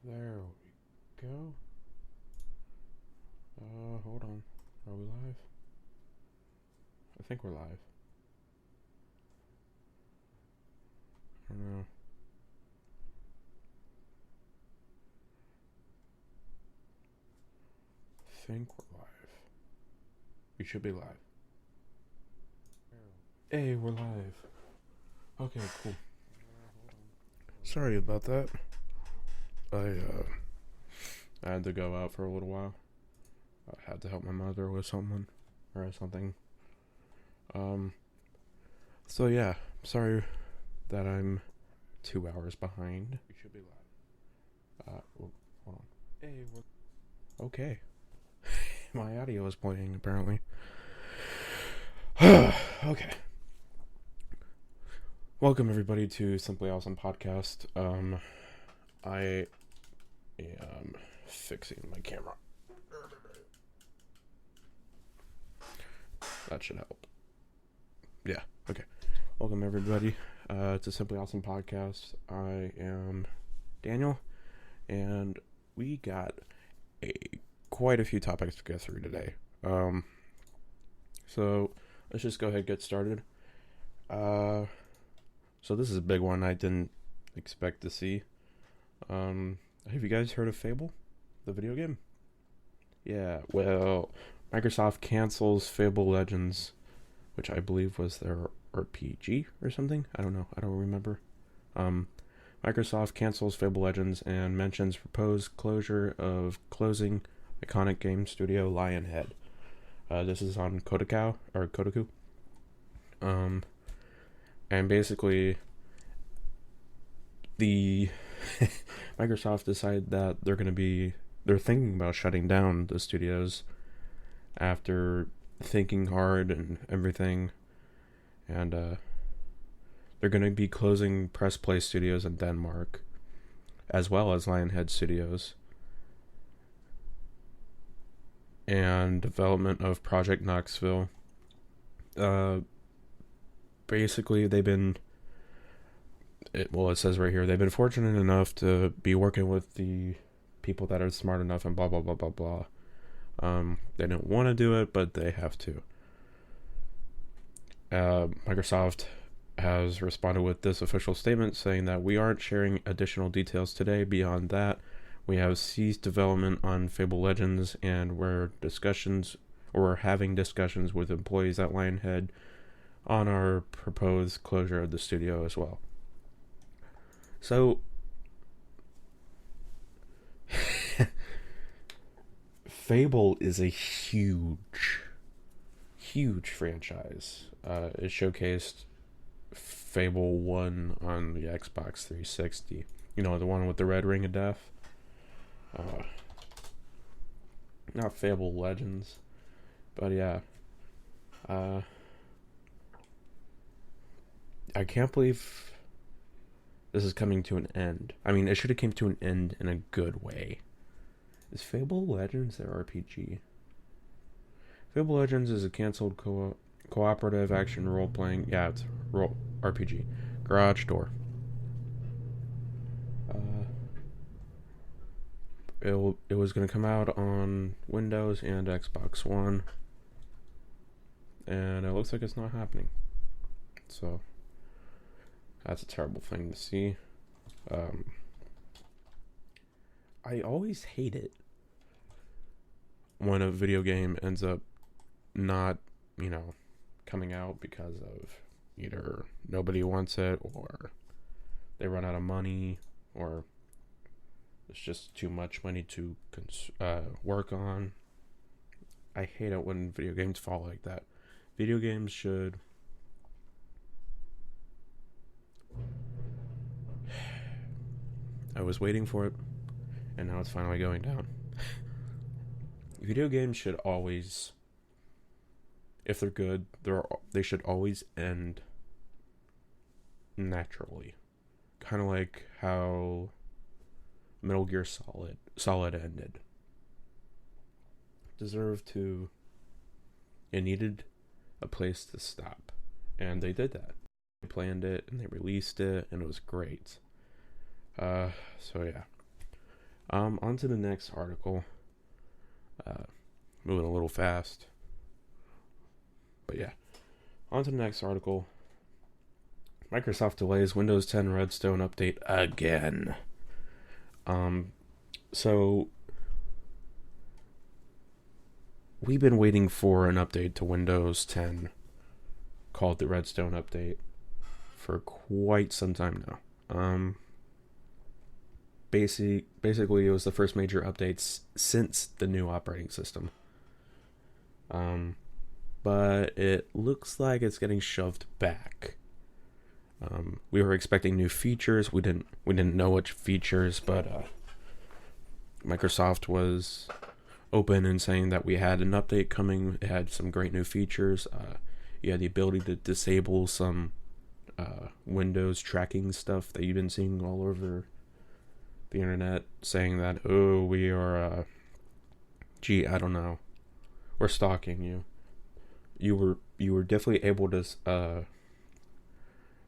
There we go. Hold on. Are we live? I think we're live. I don't know. I think we're live. We should be live. Hey, we're live. Okay, cool. Sorry about that. I had to go out for a little while. I had to help my mother with someone or something. So yeah, sorry that I'm 2 hours behind. We should be live. Hold on. Hey, we're okay. My audio is playing apparently. Okay. Welcome everybody to Simply Awesome Podcast. I am fixing my camera. That should help. Yeah, okay. Welcome everybody to Simply Awesome Podcast. I am Daniel, and we got quite a few topics to get through today. So let's just go ahead and get started. So this is a big one I didn't expect to see. Have you guys heard of Fable, the video game? Yeah, well, Microsoft cancels Fable Legends, which I believe was their RPG or something. I don't know. I don't remember. Microsoft cancels Fable Legends and mentions proposed closure of closing iconic game studio Lionhead. This is on Kotaku. And basically, the Microsoft decided that they're thinking about shutting down the studios after thinking hard and everything, and they're going to be closing Press Play Studios in Denmark, as well as Lionhead Studios, and development of Project Knoxville. Basically, it says right here, they've been fortunate enough to be working with the people that are smart enough and blah, blah, blah, blah, blah. They don't want to do it, but they have to. Microsoft has responded with this official statement saying that we aren't sharing additional details today. Beyond that, we have ceased development on Fable Legends, and we're having discussions with employees at Lionhead on our proposed closure of the studio as well. So, Fable is a huge franchise. It showcased Fable 1 on the Xbox 360. You know, the one with the red ring of death? Not Fable Legends. But yeah. I can't believe this is coming to an end. I mean, it should have came to an end in a good way. Is Fable Legends their RPG? Fable Legends is a canceled cooperative action role-playing... Yeah, it's role RPG. Garage Door. It was going to come out on Windows and Xbox One. And it looks like it's not happening. So, that's a terrible thing to see. I always hate it when a video game ends up not, coming out because of either nobody wants it, or they run out of money, or it's just too much money to work on. I hate it when video games fall like that. Video games should... I was waiting for it, and now it's finally going down. Video games should always, if they're good, they should always end naturally. Kind of like how Metal Gear Solid ended. It needed a place to stop, and they did that. They planned it, and they released it, and it was great. So yeah. On to the next article. Moving a little fast. But yeah. On to the next article. Microsoft delays Windows 10 Redstone update again. So we've been waiting for an update to Windows 10 called the Redstone update for quite some time now. Basically, it was the first major updates since the new operating system. But it looks like it's getting shoved back. We were expecting new features. We didn't know which features, but Microsoft was open and saying that we had an update coming. It had some great new features. You had the ability to disable some Windows tracking stuff that you've been seeing all over the internet, saying that, oh, we are, I don't know, we're stalking you. You were definitely able to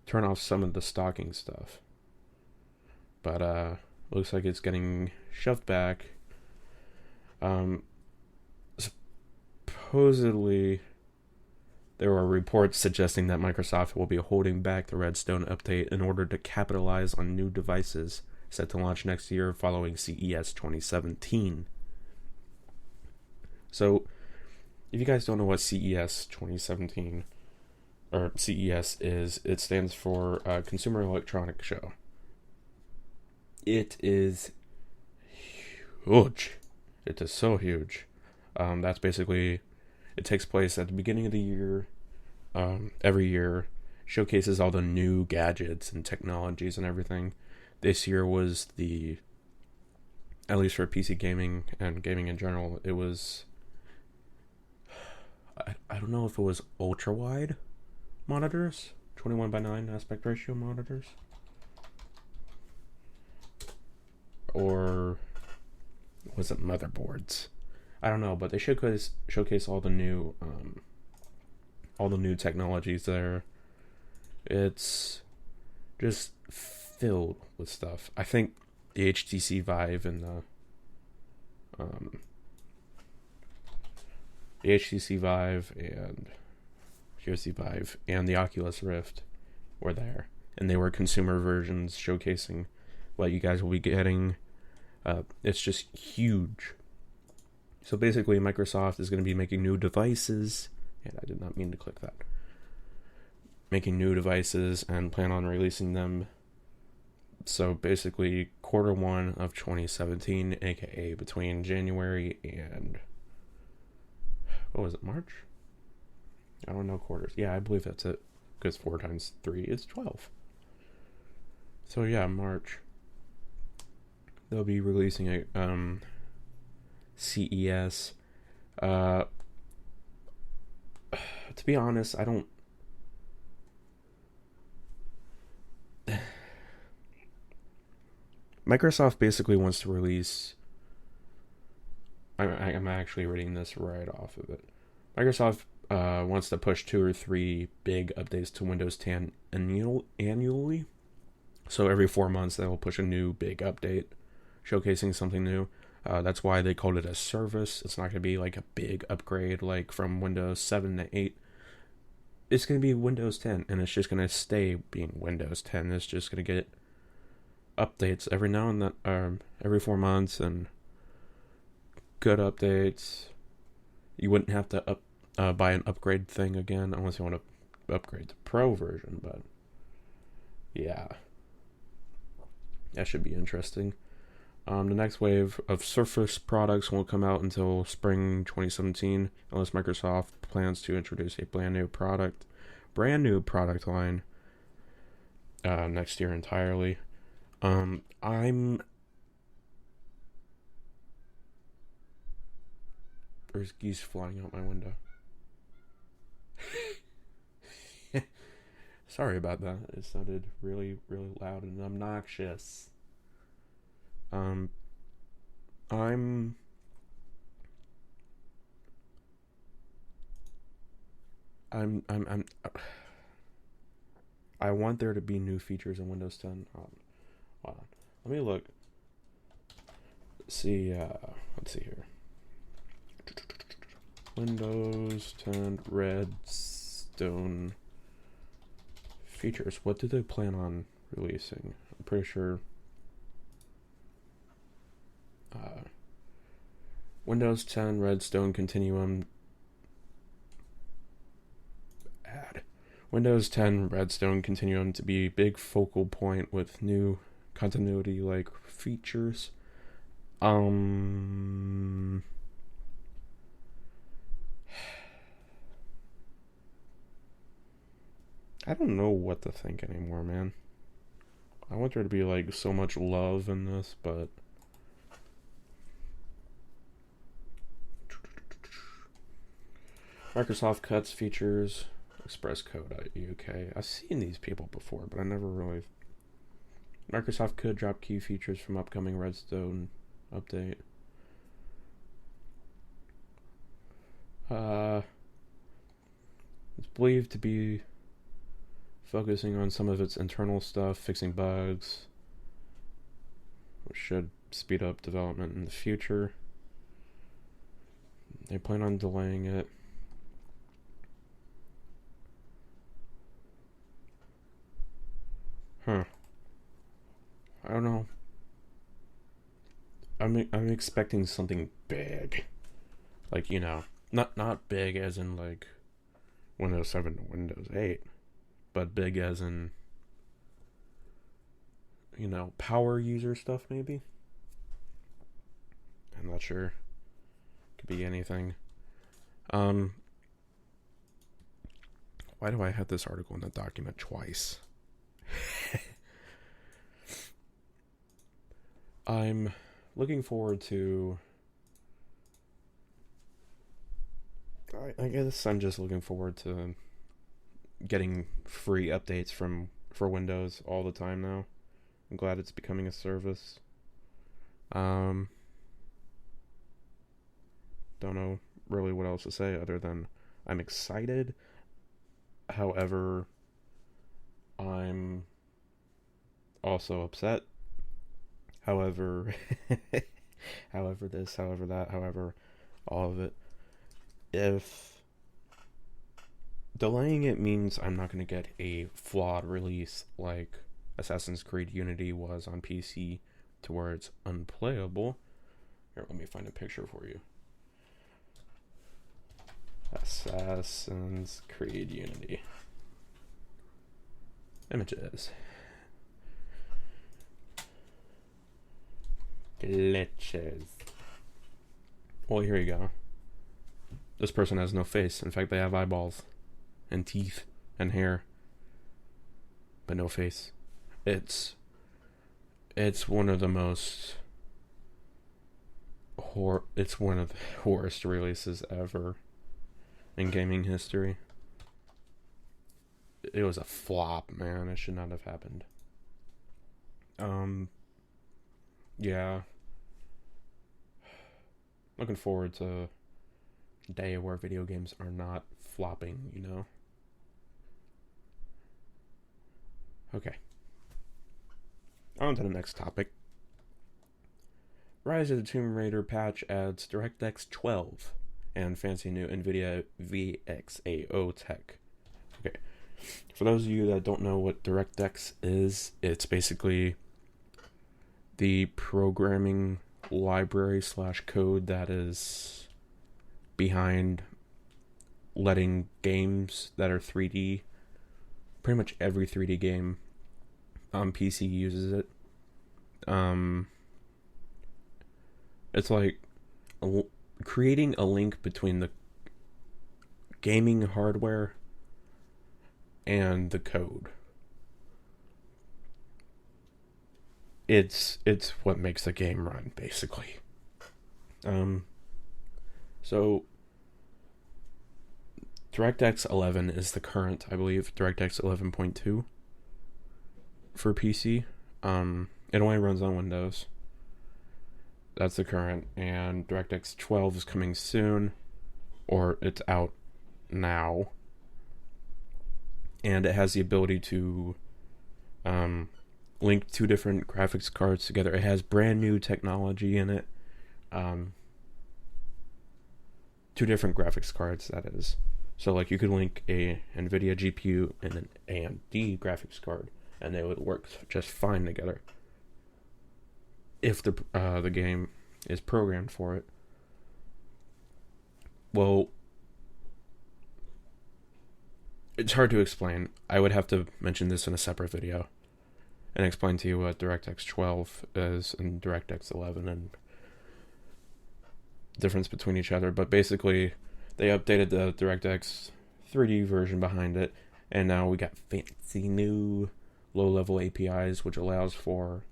turn off some of the stalking stuff, but looks like it's getting shoved back. Supposedly, there were reports suggesting that Microsoft will be holding back the Redstone update in order to capitalize on new devices set to launch next year following CES 2017. So, if you guys don't know what CES 2017 or CES is, it stands for Consumer Electronics Show. It is huge. It is so huge. That's basically, it takes place at the beginning of the year, every year, showcases all the new gadgets and technologies and everything. This year was at least for PC gaming and gaming in general, it was, I don't know if it was ultra-wide monitors, 21:9 aspect ratio monitors, or was it motherboards? I don't know, but they showcase all the new technologies there. It's just filled with stuff. I think the HTC Vive and the HTC Vive and the Oculus Rift were there, and they were consumer versions showcasing what you guys will be getting. It's just huge. So basically, Microsoft is going to be making new devices, and I did not mean to click that. Making new devices and plan on releasing them. So basically, Q1 of 2017, aka between January and, what was it, March? I don't know quarters. Yeah, I believe that's it, because 4 times 3 is 12. So yeah, March. They'll be releasing a CES. To be honest, I don't. Microsoft basically wants to release. I'm actually reading this right off of it. Microsoft wants to push 2 or 3 big updates to Windows 10 annually. So every 4 months, they will push a new big update, showcasing something new. That's why they called it a service. It's not going to be like a big upgrade like from Windows 7 to 8. It's going to be Windows 10, and it's just going to stay being Windows 10. It's just going to get updates every now and then, every 4 months, and good updates. You wouldn't have to buy an upgrade thing again unless you want to upgrade the Pro version, but yeah. That should be interesting. The next wave of Surface products won't come out until spring 2017, unless Microsoft plans to introduce a brand new product line next year entirely. There's geese flying out my window. Sorry about that. It sounded really, really loud and obnoxious. I want there to be new features in Windows 10. Hold on. Let me look. let's see here. Windows 10 Redstone features. What do they plan on releasing? I'm pretty sure Windows 10 Redstone Continuum Windows 10 Redstone Continuum to be big focal point with new continuity like features. I don't know what to think anymore, man. I want there to be like so much love in this, but Microsoft cuts features, expresscode.uk. I've seen these people before, but I never really. Microsoft could drop key features from upcoming Redstone update. It's believed to be focusing on some of its internal stuff, fixing bugs, which should speed up development in the future. They plan on delaying it. I don't know. I'm expecting something big, like, you know, not big as in like Windows 7 to Windows 8, but big as in, you know, power user stuff maybe. I'm not sure. Could be anything. Why do I have this article in the document twice? I'm looking forward to. I guess I'm just looking forward to getting free updates for Windows all the time now. I'm glad it's becoming a service. Don't know really what else to say other than I'm excited. However, I'm also upset. However, however this, however that, however all of it. If delaying it means I'm not going to get a flawed release like Assassin's Creed Unity was on PC to where it's unplayable. Here, let me find a picture for you. Assassin's Creed Unity. Images. Glitches. Well, here you go. This person has no face. In fact, they have eyeballs and teeth and hair, but no face. It's one of the most it's one of the worst releases ever in gaming history. It was a flop, man. It should not have happened. Yeah. Looking forward to a day where video games are not flopping, you know? Okay. On to the next topic. Rise of the Tomb Raider patch adds DirectX 12 and fancy new NVIDIA VXAO tech. Okay. For those of you that don't know what DirectX is, it's basically the programming library / code that is behind letting games that are 3D, pretty much every 3D game on PC uses it. It's like creating a link between the gaming hardware and the code. It's what makes the game run, basically. So DirectX 11 is the current, I believe, DirectX 11.2 for PC. It only runs on Windows. That's the current, and DirectX 12 is coming soon, or it's out now, and it has the ability to link two different graphics cards together. It has brand new technology in it um, two different graphics cards, that is. So like you could link a NVIDIA GPU and an AMD graphics card, and they would work just fine together if the game is programmed for it. Well, it's hard to explain. I would have to mention this in a separate video and explain to you what DirectX 12 is and DirectX 11 and difference between each other. But basically, they updated the DirectX 3D version behind it, and now we got fancy new low-level APIs, which allows for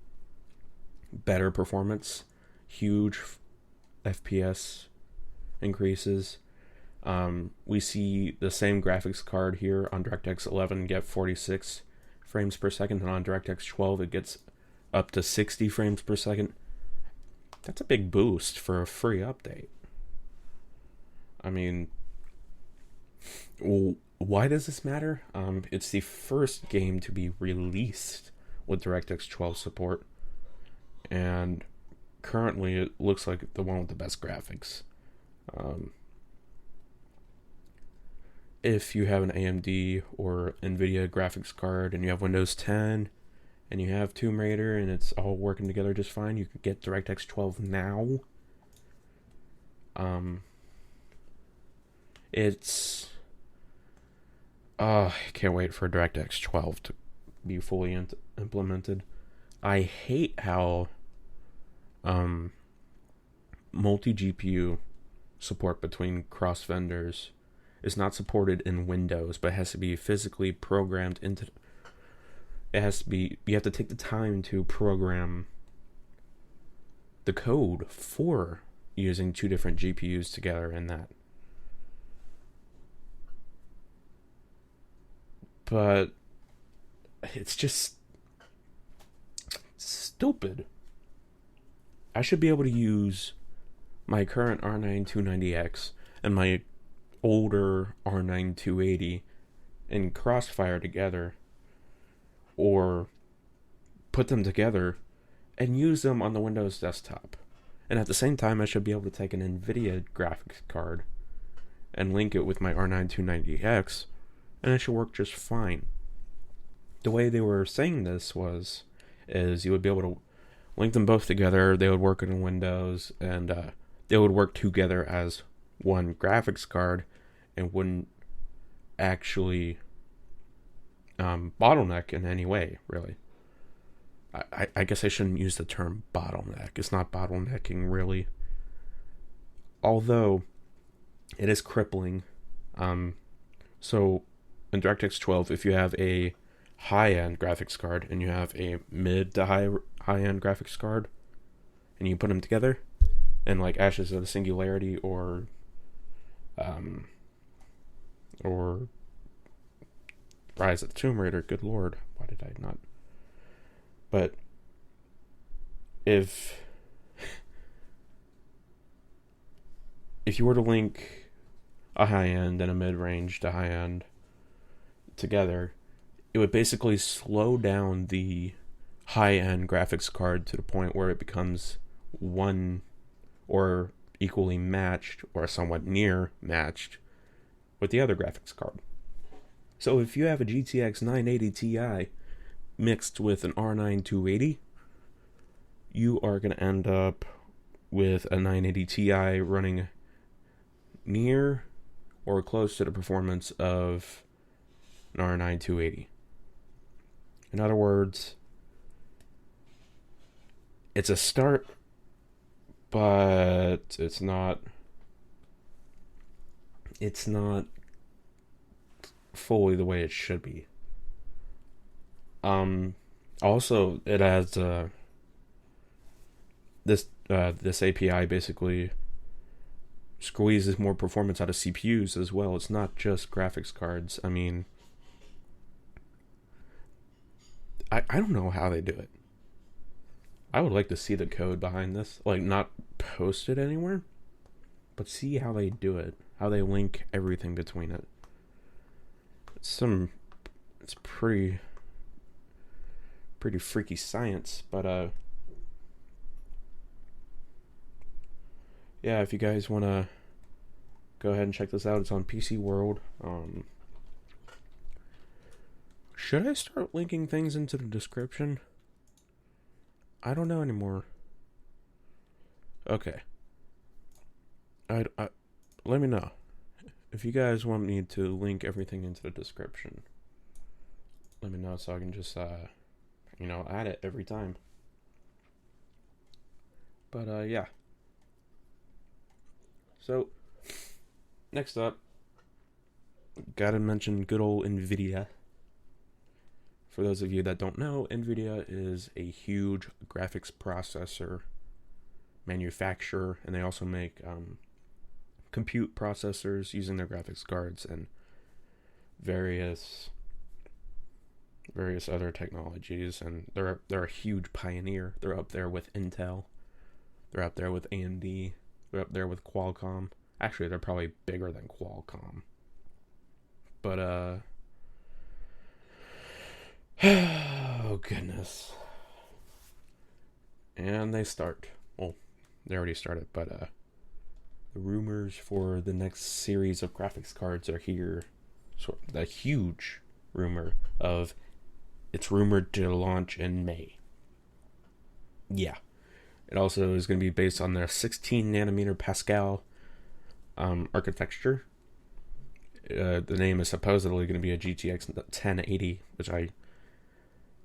better performance, huge FPS increases. We see the same graphics card here on DirectX 11 get 46 frames per second, and on DirectX 12 it gets up to 60 frames per second. That's a big boost for a free update. I mean, why does this matter? It's the first game to be released with DirectX 12 support, and currently it looks like the one with the best graphics. If you have an AMD or NVIDIA graphics card and you have Windows 10 and you have Tomb Raider and it's all working together just fine, you can get DirectX 12 now. I can't wait for DirectX 12 to be fully implemented. I hate how multi-GPU support between cross vendors is not supported in Windows, but has to be physically programmed into. It has to be. You have to take the time to program the code for using two different GPUs together in that. But it's just stupid. I should be able to use my current R9 290X and my older R9 280 and Crossfire together, or put them together and use them on the Windows desktop. And at the same time, I should be able to take an NVIDIA graphics card and link it with my R9 290X, and it should work just fine. The way they were saying this is you would be able to link them both together, they would work in Windows, and they would work together as one graphics card and wouldn't actually bottleneck in any way, really. I guess I shouldn't use the term bottleneck. It's not bottlenecking, really. Although, it is crippling. So, in DirectX 12, if you have a high-end graphics card and you have a mid to high-end graphics card, and you put them together, and like Ashes of the Singularity or Rise of the Tomb Raider, good lord, why did I not? But if you were to link a high-end and a mid-range to high-end together, it would basically slow down the high-end graphics card to the point where it becomes one or equally matched or somewhat near matched with the other graphics card. So if you have a GTX 980 Ti mixed with an R9 280, you are going to end up with a 980 Ti running near or close to the performance of an R9 280. In other words, it's a start, but it's not fully the way it should be. Also, it has this API basically squeezes more performance out of CPUs as well. It's not just graphics cards. I mean, I don't know how they do it. I would like to see the code behind this, like not post it anywhere, but see how they do it, how they link everything between it. It's pretty freaky science, but yeah, if you guys want to go ahead and check this out, it's on PC World. Should I start linking things into the description? I don't know anymore. Okay. I let me know if you guys want me to link everything into the description. Let me know so I can just add it every time. But yeah. So next up, gotta mention good old NVIDIA. For those of you that don't know, NVIDIA is a huge graphics processor manufacturer, and they also make compute processors using their graphics cards and various other technologies. And they're a huge pioneer. They're up there with Intel. They're up there with AMD. They're up there with Qualcomm. Actually, they're probably bigger than Qualcomm. But oh goodness. And they start. Well, they already started, but the rumors for the next series of graphics cards are here. So the huge rumor of it's rumored to launch in May. Yeah. It also is going to be based on their 16 nanometer Pascal architecture. The name is supposedly going to be a GTX 1080, which I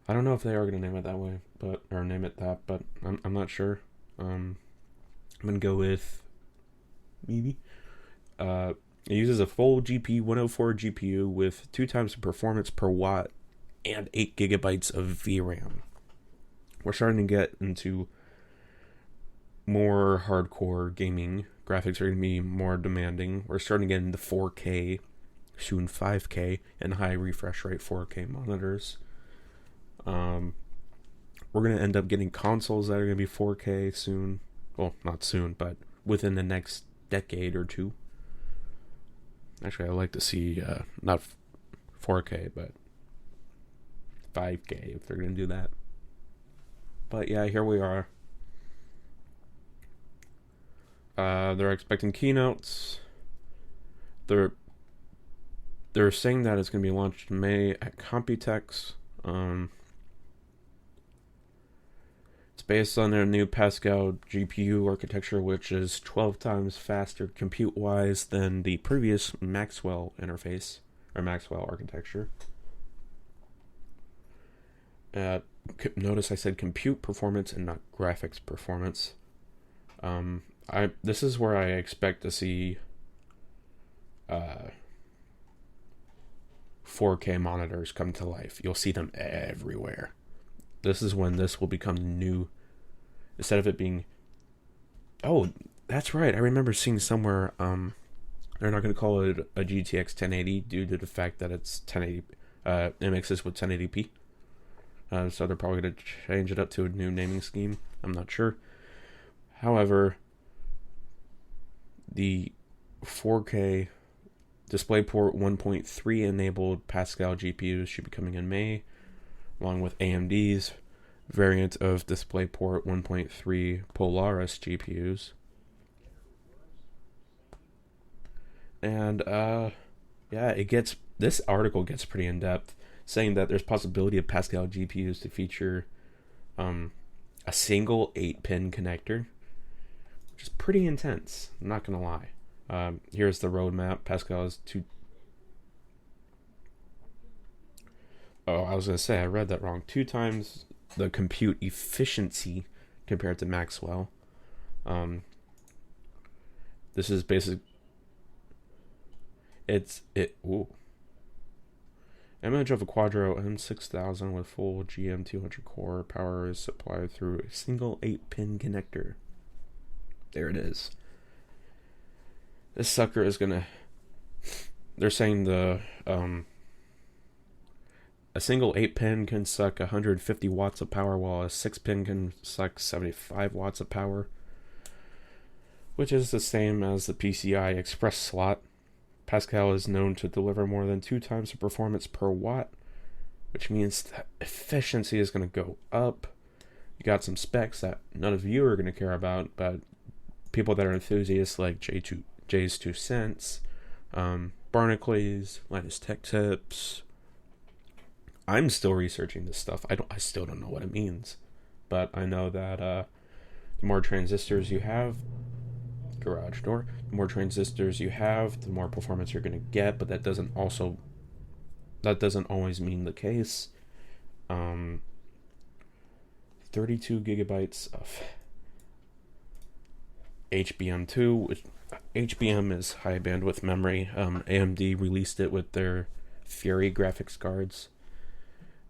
don't know if they are going to name it that way, but I'm not sure. I'm going to go with maybe. It uses a full GP 104 GPU with 2 times the performance per watt and 8 gigabytes of VRAM. We're starting to get into more hardcore gaming. Graphics are going to be more demanding. We're starting to get into 4K, soon 5K, and high refresh rate 4K monitors. We're going to end up getting consoles that are going to be 4K soon. Well, not soon, but within the next decade or two. Actually, I'd like to see not 4K, but 5K if they're going to do that. But yeah, here we are. They're expecting keynotes. They're saying that it's going to be launched in May at Computex. It's based on their new Pascal GPU architecture, which is 12 times faster compute-wise than the previous Maxwell interface, or Maxwell architecture. Notice I said compute performance and not graphics performance. This is where I expect to see 4K monitors come to life. You'll see them everywhere. This is when this will become new. Instead of it being... Oh, that's right. I remember seeing somewhere they're not going to call it a GTX 1080 due to the fact that it's 1080 it mixes with 1080p. So they're probably going to change it up to a new naming scheme. I'm not sure. However, the 4K DisplayPort 1.3 enabled Pascal GPUs should be coming in May, along with AMD's variant of DisplayPort 1.3 Polaris GPUs. And this article gets pretty in depth, saying that there's possibility of Pascal GPUs to feature a single 8-pin connector, which is pretty intense. I'm not gonna lie. Here's the roadmap. Pascal is I was gonna say I read that wrong. 2 times the compute efficiency compared to Maxwell. This is basic. Image of a Quadro M6000 with full GM200 core power is supplied through a single 8-pin connector. There it is. This sucker is gonna... They're saying a single 8-pin can suck 150 watts of power, while a 6-pin can suck 75 watts of power, which is the same as the PCI Express slot. Pascal is known to deliver more than 2 times the performance per watt, which means that efficiency is going to go up. You got some specs that none of you are going to care about, but people that are enthusiasts like Jay's 2 cents, Barnacles, Linus Tech Tips. I'm still researching this stuff. I still don't know what it means, but I know that the more transistors you have, garage door, the more transistors you have, the more performance you're going to get. But that doesn't always mean the case. 32 gigabytes of HBM2, which HBM is high bandwidth memory. AMD released it with their Fury graphics cards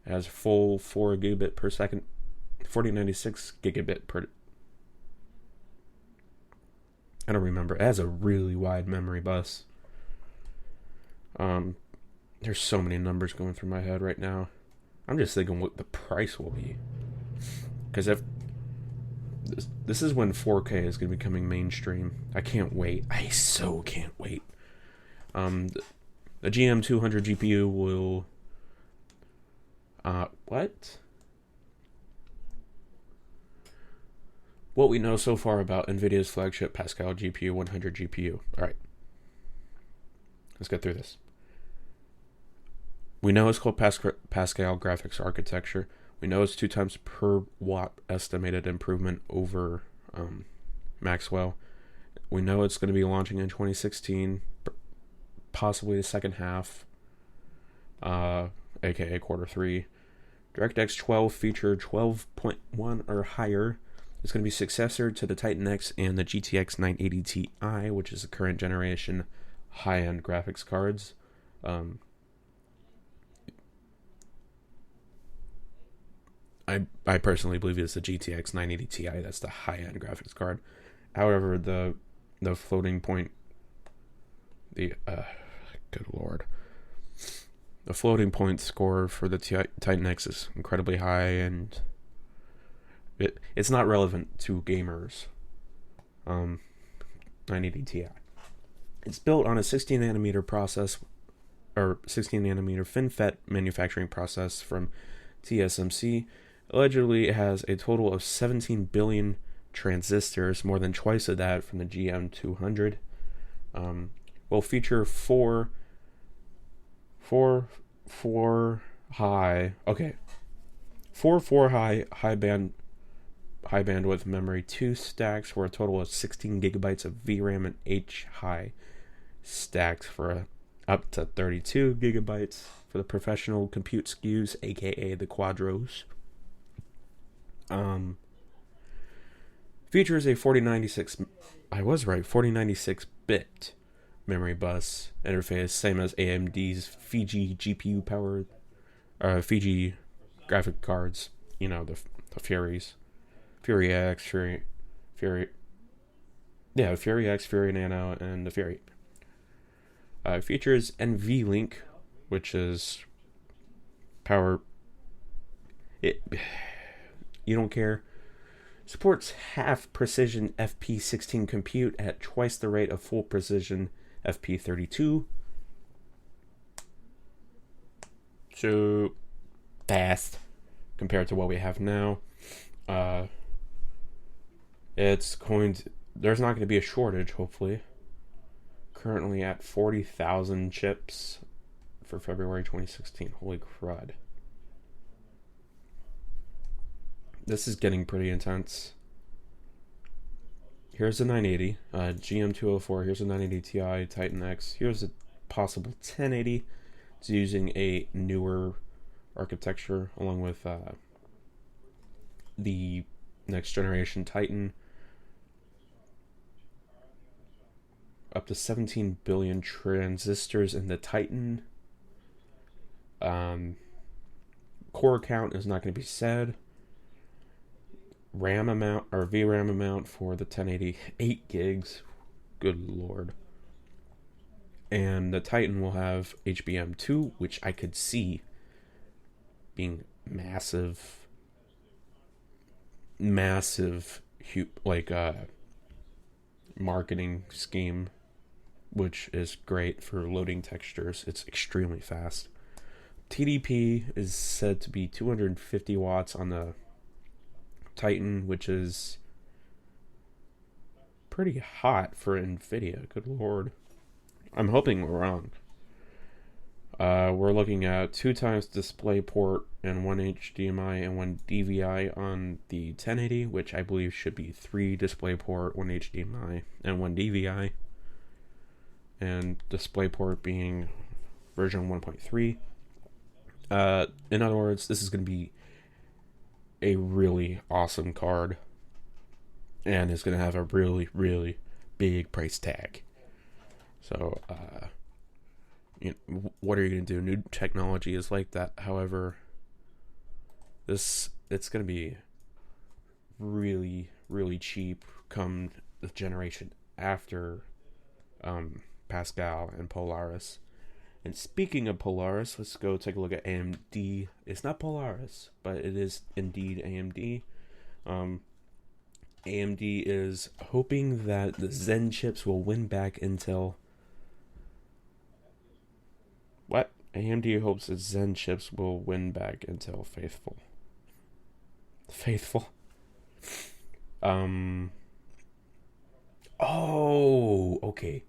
as full 4 gigabit per second, 4096 gigabit per. I don't remember. It has a really wide memory bus. There's so many numbers going through my head right now. I'm just thinking what the price will be. Because if this is when 4K is going to be coming mainstream. I can't wait. I so can't wait. The GM200 GPU will. What? What we know so far about NVIDIA's flagship Pascal GPU 100 GPU. Alright. Let's get through this. We know it's called Pascal graphics architecture. We know it's 2 times per watt estimated improvement over Maxwell. We know it's going to be launching in 2016, possibly the second half, aka quarter 3. DirectX 12 feature 12.1 or higher. It's going to be successor to the Titan X and the GTX 980 Ti, which is the current generation high-end graphics cards. I personally believe it's the GTX 980 Ti that's the high-end graphics card. However, the floating point, good lord, the floating point score for the Titan X is incredibly high, and it's not relevant to gamers. 980 Ti. It's built on a 16 nanometer process, or 16 nanometer FinFET manufacturing process from TSMC. Allegedly, it has a total of 17 billion transistors, more than twice of that from the GM200. Will feature four high bandwidth memory, 2 stacks for a total of 16 gigabytes of VRAM, and H-high stacks for up to 32 gigabytes for the professional compute SKUs, aka the Quadros. Features a 4096-bit memory bus interface, same as AMD's Fiji GPU powered, Fiji graphic cards. You know, the Furies, Fury X, Fury X, Fury Nano, and the Fury. Features NVLink, which is power. You don't care. Supports half precision FP16 compute at twice the rate of full precision FP32. So fast compared to what we have now. There's not going to be a shortage, hopefully. Currently at 40,000 chips for February 2016. Holy crud. This is getting pretty intense. Here's the 980, GM204. Here's the 980 Ti, Titan X. Here's a possible 1080. It's using a newer architecture along with the next generation Titan. Up to 17 billion transistors in the Titan. Core count is not going to be said. RAM amount, or VRAM amount for the 1080, 8 gigs. Good lord. And the Titan will have HBM2, which I could see being massive, marketing scheme, which is great for loading textures. It's extremely fast. TDP is said to be 250 watts on the Titan, which is pretty hot for NVIDIA. Good lord. I'm hoping we're wrong. We're looking at 2 times DisplayPort and 1 HDMI and 1 DVI on the 1080, which I believe should be 3 DisplayPort, 1 HDMI, and 1 DVI. And DisplayPort being version 1.3. In other words, this is going to be a really awesome card. And it's going to have a really, really big price tag. So, what are you going to do? New technology is like that. However, it's going to be really, really cheap come the generation after Pascal and Polaris. And speaking of Polaris, let's go take a look at AMD. It's not Polaris, but it is indeed AMD. AMD is hoping that the Zen chips will win back Intel. What? AMD hopes that Zen chips will win back Intel faithful. Faithful? Oh, okay.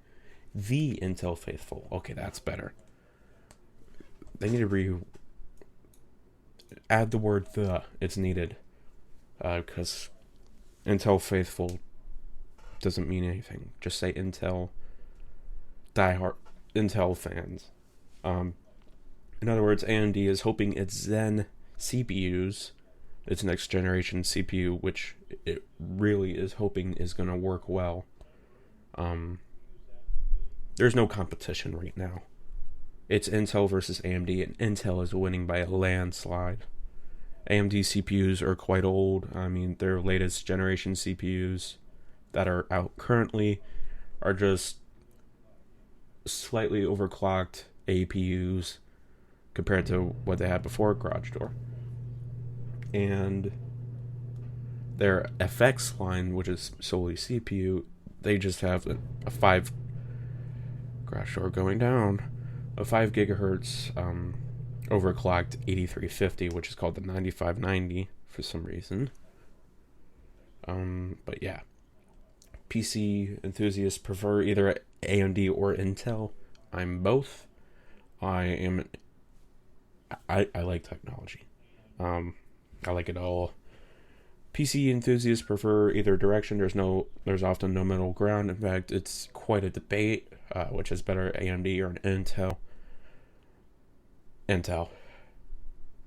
The Intel faithful. Okay, that's better. They need to add the word the. It's needed. Because Intel faithful doesn't mean anything. Just say Intel diehard Intel fans. In other words, AMD is hoping its Zen CPUs, its next generation CPU, which it really is hoping is going to work well. There's no competition right now. It's Intel versus AMD, and Intel is winning by a landslide. AMD CPUs are quite old. I mean, their latest generation CPUs that are out currently are just slightly overclocked APUs compared to what they had before Garage Door. And their FX line, which is solely CPU, they just have a 5 Garage Door going down, a 5 gigahertz overclocked 8350, which is called the 9590 for some reason. But yeah, PC enthusiasts prefer either AMD or Intel. I'm both. I like technology. I like it all. PC enthusiasts prefer either direction. There's often no middle ground. In fact, it's quite a debate, which is better, AMD or an Intel. Intel.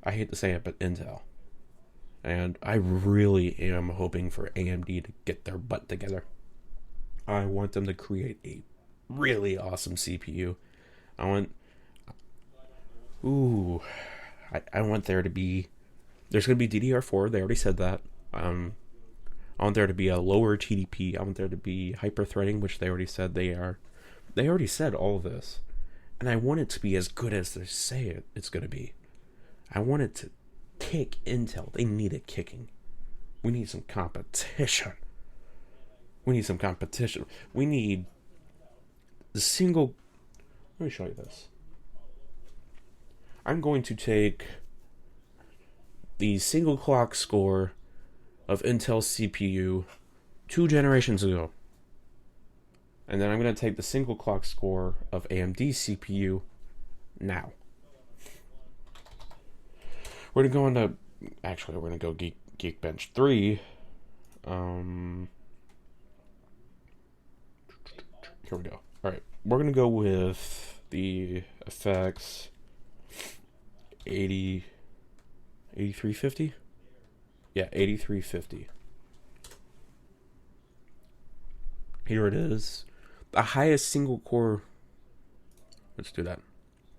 I hate to say it, but Intel. And I really am hoping for AMD to get their butt together. I want them to create a really awesome CPU. I want there to be... There's going to be DDR4. They already said that. I want there to be a lower TDP. I want there to be hyper-threading, which they already said they are. They already said all of this. And I want it to be as good as they say it's going to be. I want it to kick Intel. They need it kicking. We need some competition. We need the single... Let me show you this. I'm going to take the single clock score of Intel CPU 2 generations ago. And then I'm going to take the single clock score of AMD CPU now. We're going to go Actually, we're going to go Geekbench 3. Here we go. Alright, we're going to go with the effects 8350? Yeah, 8350. Here it is. The highest single core... Let's do that.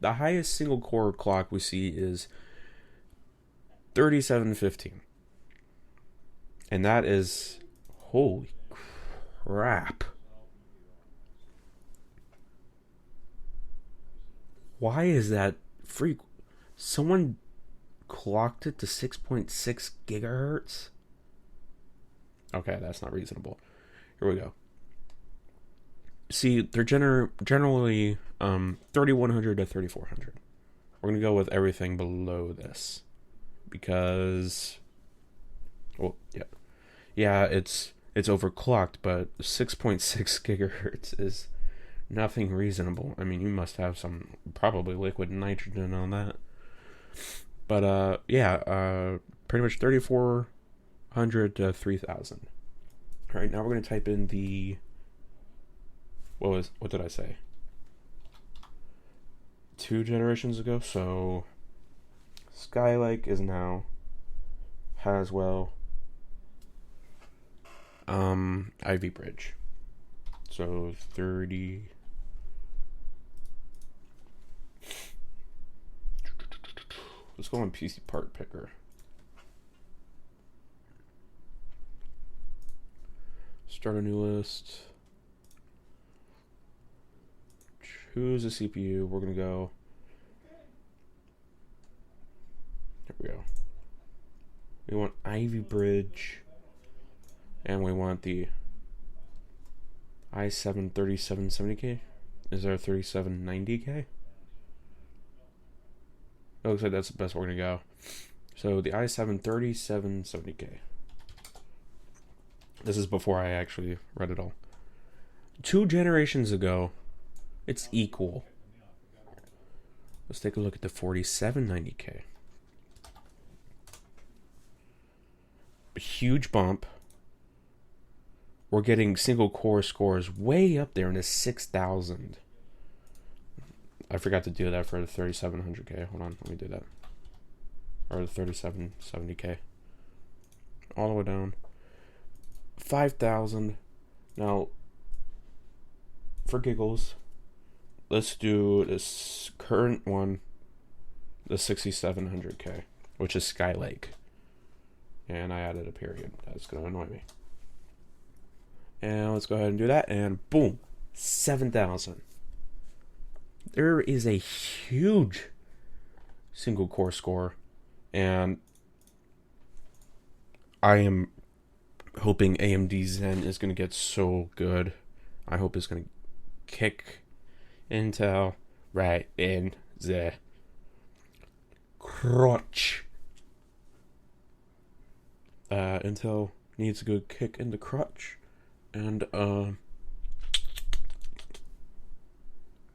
The highest single core clock we see is 3715. And that is... Holy crap. Why is that free? Someone clocked it to 6.6 gigahertz? Okay, that's not reasonable. Here we go. See, they're generally 3100 to 3400. We're going to go with everything below this. Because... Well, yeah. Yeah, it's it's overclocked, but 6.6 gigahertz is nothing reasonable. I mean, you must have some probably liquid nitrogen on that. But pretty much 3,400 to 3,000. All right, now we're gonna type in the what did I say? 2 generations ago. So Skylake is now Haswell Ivy Bridge. So 30. Let's go on PC part picker. Start a new list. Choose a CPU. We're gonna go. There we go. We want Ivy Bridge, and we want the i7 3770K. Is there a 3790K? It looks like that's the best we're gonna go. So the i7 3770K. This is before I actually read it all. 2 generations ago, it's equal. Let's take a look at the 4790K. A huge bump. We're getting single core scores way up there in the 6,000. I forgot to do that for the 3700K. Hold on, let me do that. Or the 3770K. All the way down. 5,000. Now, for giggles, let's do this current one, the 6700K, which is Skylake. And I added a period. That's going to annoy me. And let's go ahead and do that. And boom, 7,000. There is a huge single core score. And I am hoping AMD Zen is going to get so good. I hope it's going to kick Intel right in the crotch. Intel needs a good kick in the crotch. And,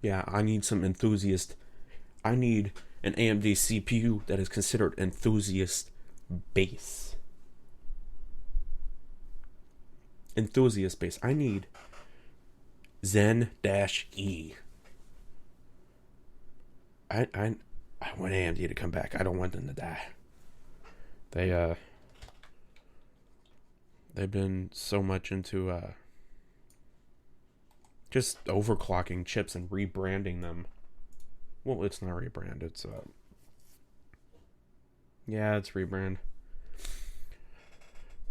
yeah, I need some enthusiast. I need an AMD CPU that is considered enthusiast base. Enthusiast base. I need Zen-E. I want AMD to come back. I don't want them to die. They've been so much into just overclocking chips and rebranding them. Well, it's not rebrand. It's it's rebrand.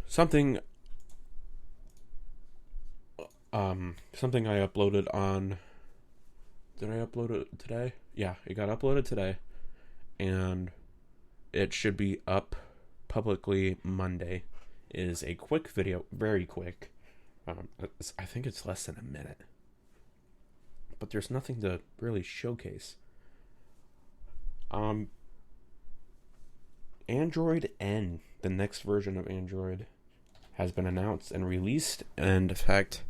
Something I uploaded on. Did I upload it today? Yeah, it got uploaded today, and it should be up publicly Monday. Is a quick video, very quick. I think it's less than a minute, but there's nothing to really showcase. Android N, the next version of Android, has been announced and released, and in fact,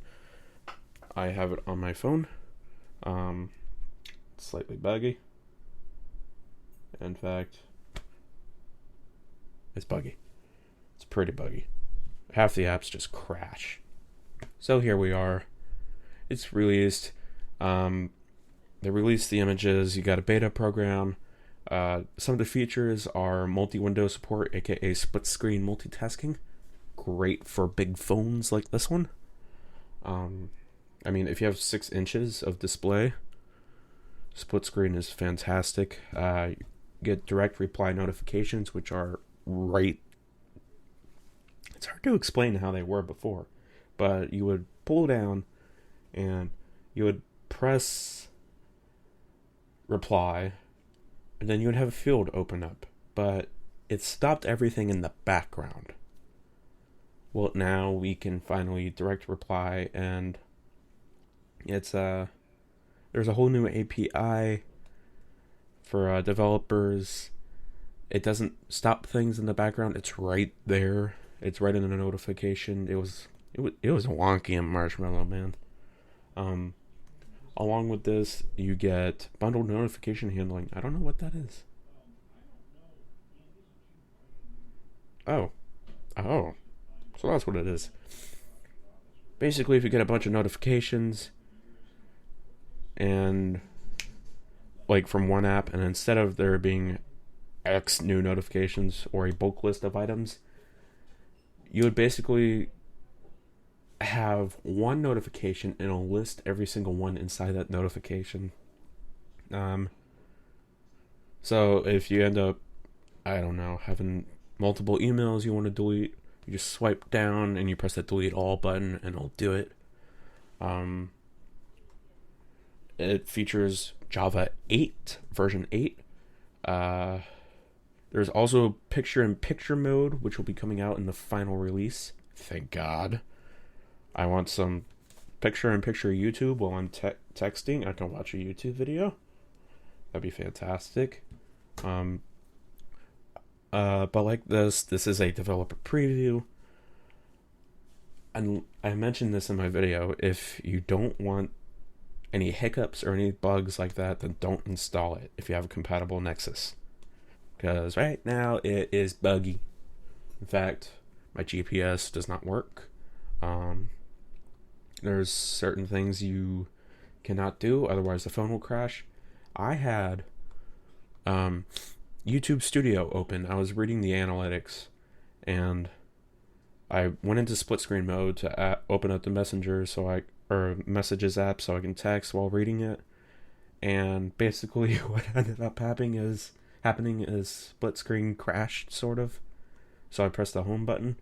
I have it on my phone. Slightly buggy. In fact, it's buggy. It's pretty buggy. Half the apps just crash. So here we are. It's released. They released the images. You got a beta program. Some of the features are multi-window support, aka split-screen multitasking. Great for big phones like this one. I mean, if you have 6 inches of display, split screen is fantastic. You get direct reply notifications, which are right. It's hard to explain how they were before, but you would pull down and you would press reply, and then you would have a field open up, but it stopped everything in the background. Well, now we can finally direct reply, and it's there's a whole new API for developers. It doesn't stop things in the background. It's right there. It's right in the notification. It it was wonky and marshmallow, man. Um, Along with this, you get bundled notification handling. I don't know what that is. Oh, oh, so that's what it is. Basically, if you get a bunch of notifications and like from one app, and instead of there being X new notifications or a bulk list of items, you would basically have one notification and it'll list every single one inside that notification. Um, so if you end up, I don't know, having multiple emails you want to delete, you just swipe down and you press that delete all button and it'll do it. Um, it features Java 8, version 8. Uh, there's also picture-in-picture mode, which will be coming out in the final release. Thank God. I want some picture-in-picture YouTube while I'm texting. I can watch a YouTube video. That'd be fantastic. But like this is a developer preview. And I mentioned this in my video. If you don't want any hiccups or any bugs like that, then don't install it if you have a compatible Nexus. Because right now it is buggy. In fact, my GPS does not work. There's certain things you cannot do, otherwise the phone will crash. I had YouTube Studio open. I was reading the analytics, and I went into split screen mode to open up the Messenger or Messages app so I can text while reading it. And basically, what ended up happening is split screen crashed, sort of. So I pressed the home button,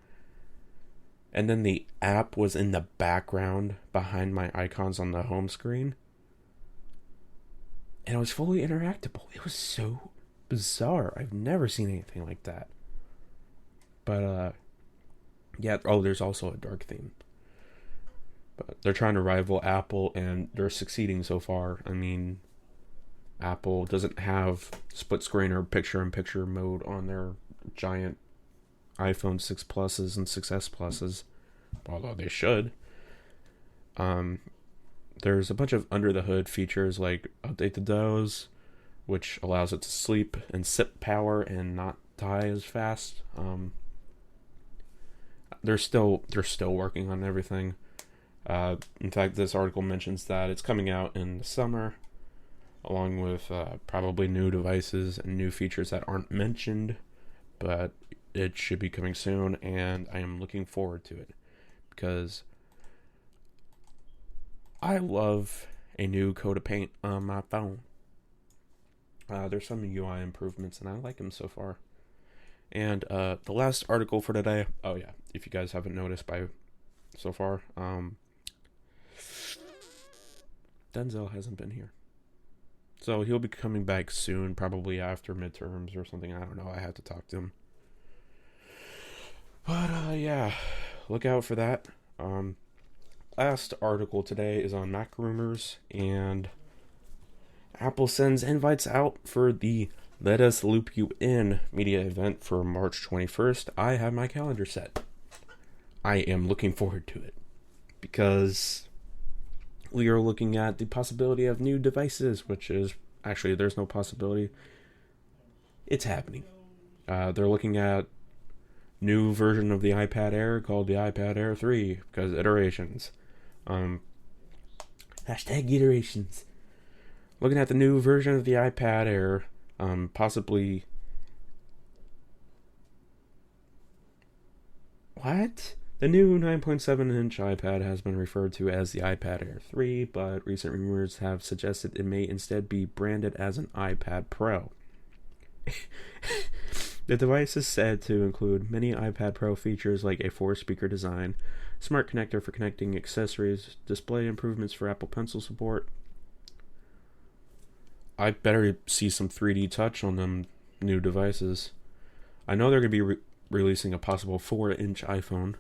and then the app was in the background behind my icons on the home screen, and it was fully interactable. It was so bizarre. I've never seen anything like that. But yeah. Oh, there's also a dark theme. But they're trying to rival Apple, and they're succeeding so far. I mean, Apple doesn't have split screen or picture-in-picture mode on their giant iPhone 6 Pluses and 6S Pluses, although they should. There's a bunch of under-the-hood features like update the DOS, which allows it to sleep and sip power and not die as fast. They're still working on everything. In fact, this article mentions that it's coming out in the summer, along with probably new devices and new features that aren't mentioned, but it should be coming soon, and I am looking forward to it, because I love a new coat of paint on my phone. There's some UI improvements, and I like them so far. And the last article for today, oh yeah, if you guys haven't noticed by so far, Denzel hasn't been here. So he'll be coming back soon, probably after midterms or something. I don't know. I have to talk to him. But yeah, look out for that. Last article today is on Mac rumors, and Apple sends invites out for the Let Us Loop You In media event for March 21st. I have my calendar set. I am looking forward to it, because we are looking at the possibility of new devices, which is actually, there's no possibility. It's happening. They're looking at new version of the iPad Air called the iPad Air 3, because iterations. Hashtag iterations. Looking at the new version of the iPad Air, possibly. What? The new 9.7-inch iPad has been referred to as the iPad Air 3, but recent rumors have suggested it may instead be branded as an iPad Pro. The device is said to include many iPad Pro features like a 4-speaker design, smart connector for connecting accessories, display improvements for Apple Pencil support. I better see some 3D touch on them new devices. I know they're going to be releasing a possible 4-inch iPhone.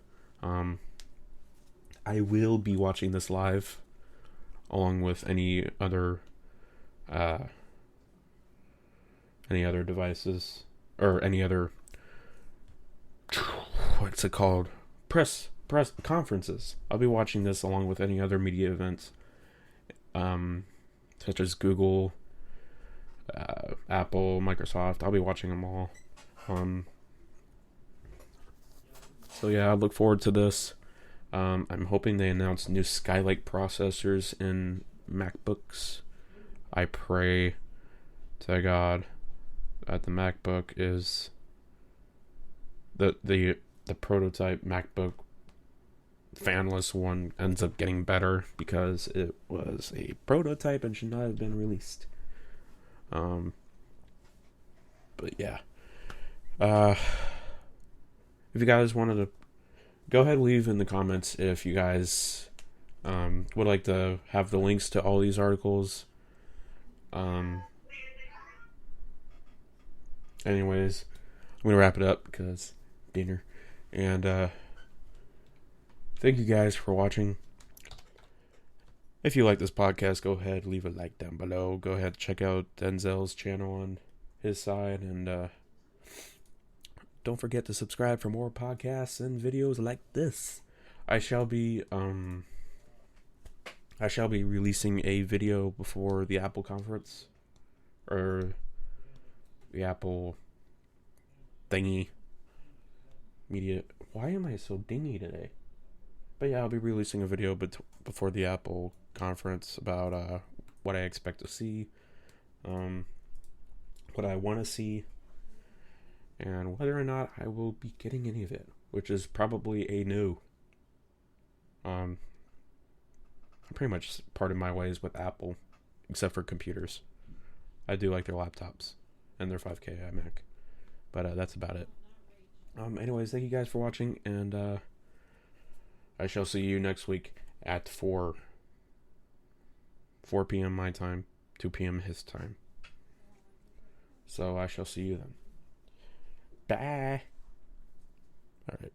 I will be watching this live, along with any other devices, or any other, what's it called? Press press conferences. I'll be watching this along with any other media events, such as Google, Apple, Microsoft. I'll be watching them all. So yeah, I look forward to this. I'm hoping they announce new Skylake processors in MacBooks. I pray to God that the MacBook is the prototype MacBook fanless one ends up getting better, because it was a prototype and should not have been released. But yeah. If you guys wanted to, go ahead and leave in the comments if you guys would like to have the links to all these articles. Anyways, I'm going to wrap it up because dinner. And thank you guys for watching. If you like this podcast, go ahead, leave a like down below. Go ahead, check out Denzel's channel on his side, and don't forget to subscribe for more podcasts and videos like this. I shall be releasing a video before the Apple conference, or the Apple thingy media. Why am I so dingy today? But yeah, I'll be releasing a video before the Apple conference about what I expect to see, what I want to see, and whether or not I will be getting any of it, which is probably a no. I'm pretty much parted my ways with Apple, except for computers. I do like their laptops and their 5K iMac, but that's about it. Anyways, thank you guys for watching, and I shall see you next week at 4 p.m. my time, 2 p.m. his time. So I shall see you then. Bye. All right.